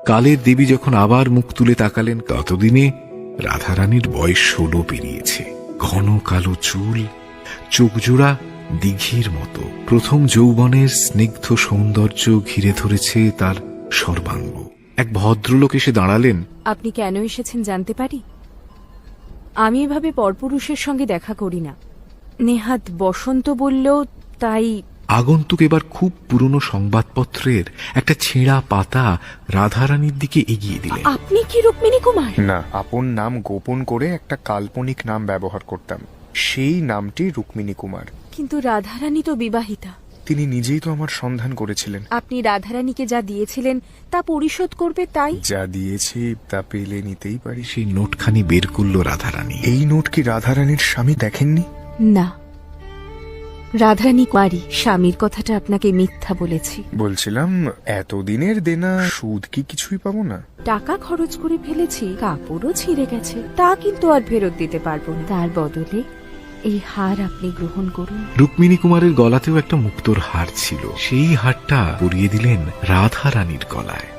কালের দেবী যখন আবার মুখ তুলে তাকালেন, ততদিনে রাধারানীর বয়স 16 পেরিয়েছে। ঘন কালো চুল, চোখজোড়া দিঘির মতো। প্রথম যৌবনের স্নিগ্ধ সৌন্দর্য ঘিরে ধরেছে তার সর্বাঙ্গ। এক ভদ্রলোক এসে দাঁড়ালেন। আপনি কেন এসেছেন জানতে পারি? আমি এভাবে পরপুরুষের সঙ্গে দেখা করি না। নেহাত বসন্ত বলল, তাই। আগন্তুক এবার খুব পুরনো সংবাদপত্রের একটা ছেঁড়া পাতা রাধারানীর দিকে এগিয়ে দিলেন। আপনি কি রুক্মিণী কুমার? না, আপন নাম গোপন করে একটা কাল্পনিক নাম ব্যবহার করতাম। সেই নামটি রুক্মিণী কুমার। কিন্তু রাধারানী তো বিবাহিতা। তিনি নিজেই তো আমার সন্ধান করেছিলেন। আপনি রাধারানীকে যা দিয়েছিলেন তা পরিশোধ করবে, তাই? যা দিয়েছি তা পেলে নিতেই পারি। সেই নোটখানি বের করল রাধারানী। এই নোট কি রাধারানীর স্বামী দেখেননি? না, রাধারানী কুমারী স্বামীর কথাটা আপনাকে মিথ্যা বলেছি। বলছিলাম, এতদিনের দেনা সুদ কি কিছুই পাবো না? টাকা খরচ করে ফেলেছি, কাপড়ও ছিঁড়ে গেছে, তা কিন্তু আর ফেরত দিতে পারবো না। তার বদলে এই হার আপনি গ্রহণ করুন। রুক্মিণী কুমারের গলাতেও একটা মুক্তোর হার ছিল। সেই হারটা পরিয়ে দিলেন রাধারানীর গলায়।